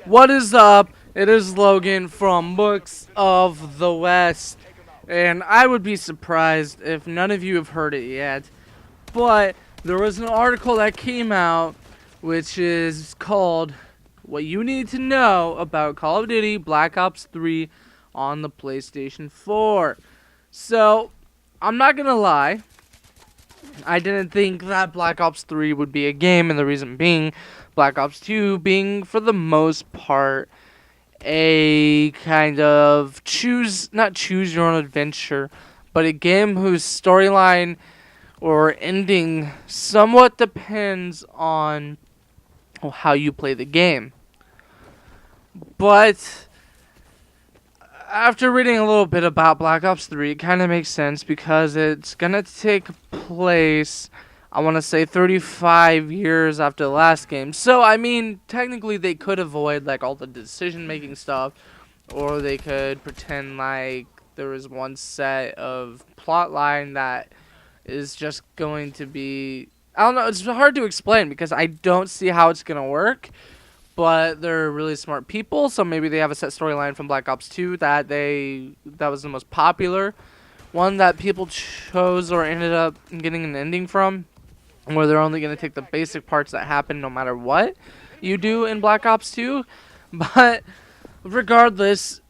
What is up? It is Logan from Books of the West, and I would be surprised if none of you have heard it yet. But there was an article that came out which is called What You Need to Know About Call of Duty Black Ops 3 on the PlayStation 4. So, I'm not gonna lie, I didn't think that Black Ops 3 would be a game, and the reason being, Black Ops 2 being, for the most part, a kind of not choose your own adventure, but a game whose storyline or ending somewhat depends on how you play the game. But after reading a little bit about Black Ops 3, it kind of makes sense because it's going to take place, I want to say, 35 years after the last game. So, I mean, technically they could avoid, like, all the decision-making stuff, or they could pretend like there was one set of plot line that is just going to be... I don't know, it's hard to explain because I don't see how it's going to work. But they're really smart people, so maybe they have a set storyline from Black Ops 2 that was the most popular one that people chose or ended up getting an ending from, where they're only going to take the basic parts that happen no matter what you do in Black Ops 2. But regardless,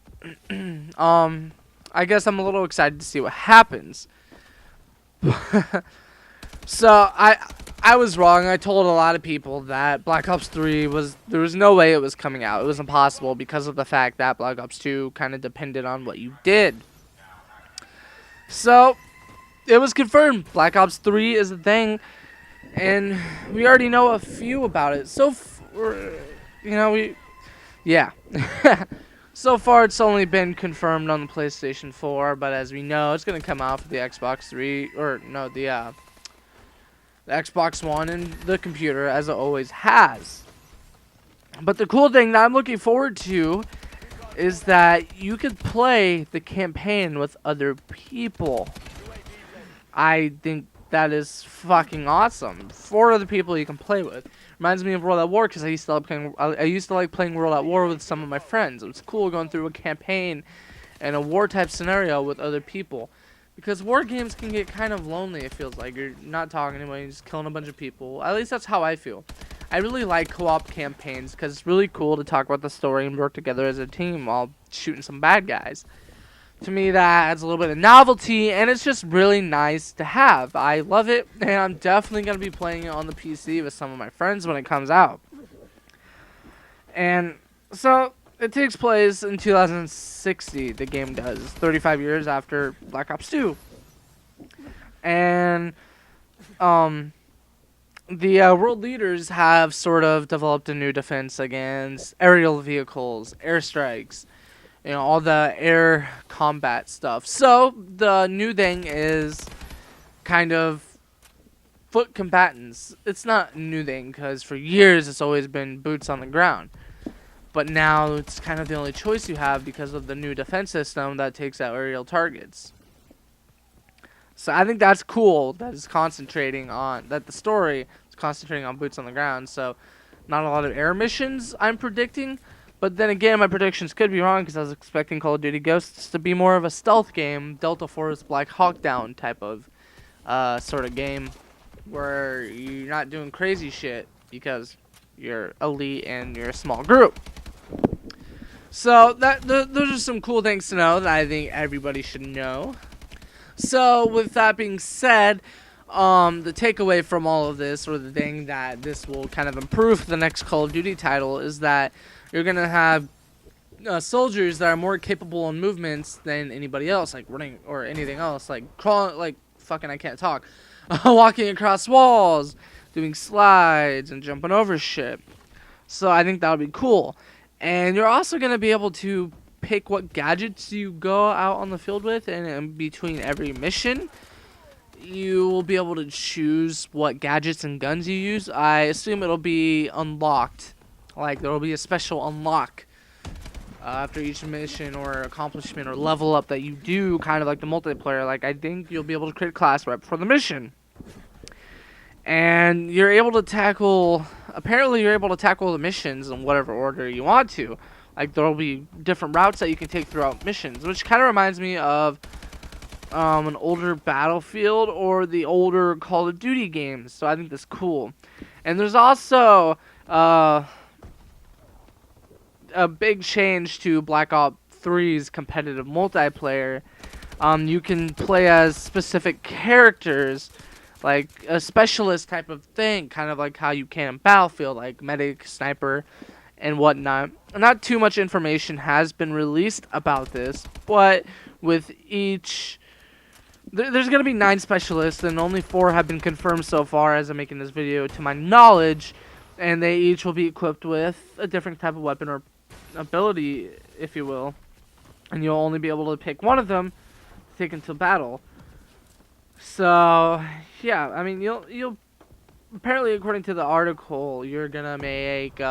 I guess I'm a little excited to see what happens. So I was wrong. I told a lot of people that Black Ops 3 there was no way it was coming out. It was impossible because of the fact that Black Ops 2 kind of depended on what you did. So it was confirmed. Black Ops 3 is a thing, and we already know a few about it. So So far it's only been confirmed on the PlayStation 4, but as we know, it's going to come out for the Xbox 3 the Xbox One and the computer, as it always has. But the cool thing that I'm looking forward to is that you could play the campaign with other people. I think that is fucking awesome. 4 other people you can play with. Reminds me of World at War because I used to like playing World at War with some of my friends. It was cool going through a campaign and a war type scenario with other people. Because war games can get kind of lonely, it feels like. You're not talking to anyone, you're just killing a bunch of people. At least that's how I feel. I really like co-op campaigns because it's really cool to talk about the story and work together as a team while shooting some bad guys. To me, that adds a little bit of novelty, and it's just really nice to have. I love it, and I'm definitely going to be playing it on the PC with some of my friends when it comes out. And so... it takes place in 2060, the game does, 35 years after Black Ops 2. And the world leaders have sort of developed a new defense against aerial vehicles, airstrikes, all the air combat stuff. So the new thing is kind of foot combatants. It's not a new thing because for years it's always been boots on the ground. But now it's kind of the only choice you have because of the new defense system that takes out aerial targets. So I think that's cool that the story is concentrating on boots on the ground. So not a lot of air missions, I'm predicting. But then again, my predictions could be wrong because I was expecting Call of Duty Ghosts to be more of a stealth game, Delta Force, Black Hawk Down type of sort of game where you're not doing crazy shit because you're elite and you're a small group. So those are some cool things to know that I think everybody should know. So with that being said, the takeaway from all of this, or the thing that this will kind of improve for the next Call of Duty title, is that you're gonna have soldiers that are more capable in movements than anybody else, like running or anything else, like crawling, like fucking I can't talk, walking across walls, doing slides and jumping over shit. So I think that would be cool. And you're also going to be able to pick what gadgets you go out on the field with, and in between every mission you will be able to choose what gadgets and guns you use. I assume it'll be unlocked. Like there will be a special unlock after each mission or accomplishment or level up that you do, kind of like the multiplayer. Like I think you'll be able to create a class right before the mission. And you're able to tackle apparently you're able to tackle the missions in whatever order you want to. Like, there'll be different routes that you can take throughout missions, which kind of reminds me of an older Battlefield or the older Call of Duty games. So I think that's cool. And there's also a big change to Black Ops 3's competitive multiplayer. You can play as specific characters, like a specialist type of thing, kind of like how you can in Battlefield, like medic, sniper, and whatnot. Not too much information has been released about this, but with each, there's going to be 9 specialists, and only 4 have been confirmed so far as I'm making this video, to my knowledge, and they each will be equipped with a different type of weapon or ability, if you will, and you'll only be able to pick one of them to take into battle. So yeah, I mean, you'll apparently, according to the article, you're gonna make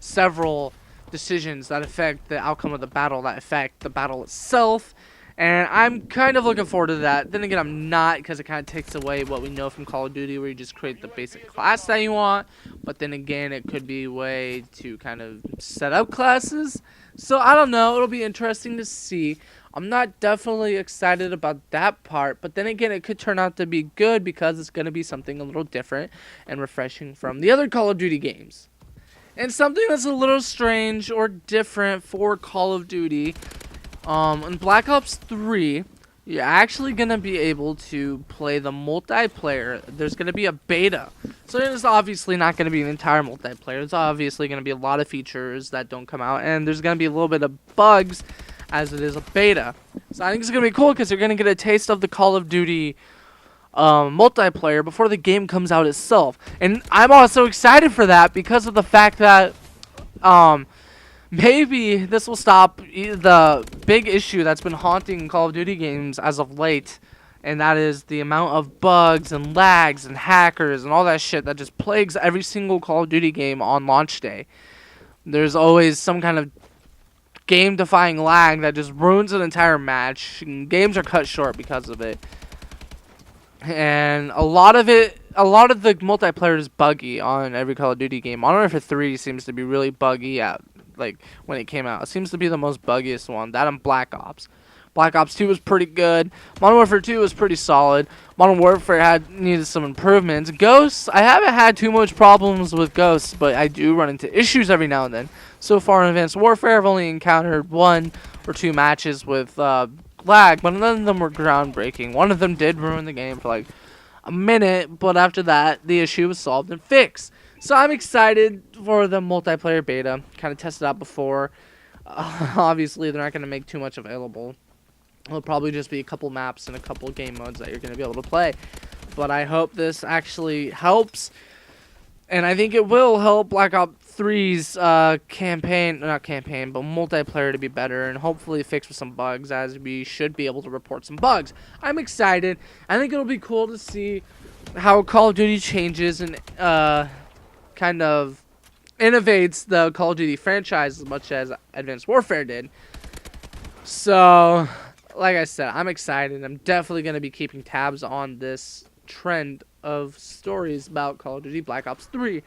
several decisions that affect the outcome of the battle, that affect the battle itself, and I'm kind of looking forward to that. Then again, I'm not, because it kind of takes away what we know from Call of Duty, where you just create the basic class that you want. But then again, it could be a way to kind of set up classes. So I don't know, it'll be interesting to see. I'm not definitely excited about that part, but then again, it could turn out to be good because it's going to be something a little different and refreshing from the other Call of Duty games. And something that's a little strange or different for Call of Duty, in Black Ops 3, you're actually going to be able to play the multiplayer. There's going to be a beta. So it's obviously not going to be an entire multiplayer. There's obviously going to be a lot of features that don't come out, and there's going to be a little bit of bugs as it is a beta. So I think it's going to be cool because you're going to get a taste of the Call of Duty multiplayer before the game comes out itself. And I'm also excited for that because of the fact that maybe this will stop the big issue that's been haunting Call of Duty games as of late, and that is the amount of bugs and lags and hackers and all that shit that just plagues every single Call of Duty game on launch day. There's always some kind of game-defying lag that just ruins an entire match, and games are cut short because of it. And a lot of the multiplayer is buggy on every Call of Duty game. Modern Warfare 3 seems to be really buggy like when it came out. It seems to be the most buggiest one. That and Black Ops. Black Ops 2 was pretty good. Modern Warfare 2 was pretty solid. Modern Warfare needed some improvements. Ghosts, I haven't had too much problems with Ghosts, but I do run into issues every now and then. So far in Advanced Warfare, I've only encountered 1 or 2 matches with lag, but none of them were groundbreaking. One of them did ruin the game for like a minute, but after that, the issue was solved and fixed. So I'm excited for the multiplayer beta. Kind of tested out before. Obviously, they're not going to make too much available. It'll probably just be a couple maps and a couple game modes that you're going to be able to play. But I hope this actually helps. And I think it will help Black Ops 3's multiplayer to be better, and hopefully fix with some bugs, as we should be able to report some bugs. I'm excited. I think it'll be cool to see how Call of Duty changes and kind of innovates the Call of Duty franchise as much as Advanced Warfare did. So, like I said, I'm excited. I'm definitely going to be keeping tabs on this trend of stories about Call of Duty Black Ops 3.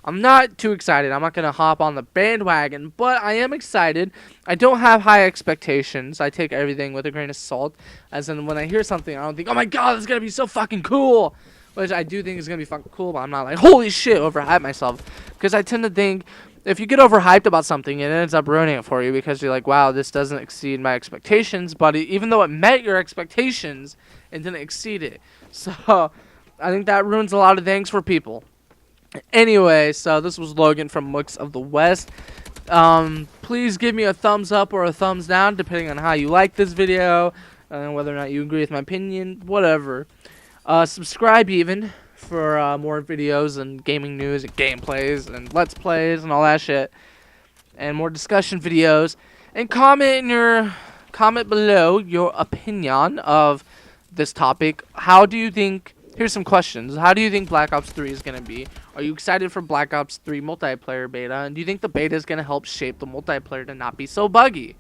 I'm not too excited. I'm not going to hop on the bandwagon, but I am excited. I don't have high expectations. I take everything with a grain of salt, as in when I hear something, I don't think, oh my god, this is going to be so fucking cool, which I do think is going to be fucking cool, but I'm not like, holy shit, overhype myself, because I tend to think if you get overhyped about something, it ends up ruining it for you, because you're like, wow, this doesn't exceed my expectations, but even though it met your expectations, it didn't exceed it. So I think that ruins a lot of things for people. Anyway, so this was Logan from Looks of the West. Please give me a thumbs up or a thumbs down, depending on how you like this video, and whether or not you agree with my opinion, whatever. Subscribe even for more videos and gaming news and gameplays and let's plays and all that shit, and more discussion videos. And comment below your opinion of this topic. How do you think? Here's some questions. How do you think Black Ops 3 is going to be? Are you excited for Black Ops 3 multiplayer beta? And do you think the beta is going to help shape the multiplayer to not be so buggy?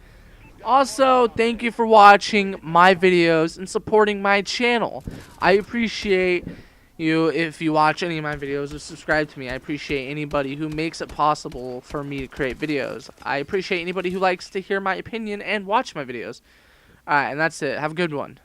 Also, thank you for watching my videos and supporting my channel. I appreciate if you watch any of my videos or subscribe to me. I appreciate anybody who makes it possible for me to create videos. I appreciate anybody who likes to hear my opinion and watch my videos. Alright, and that's it. Have a good one.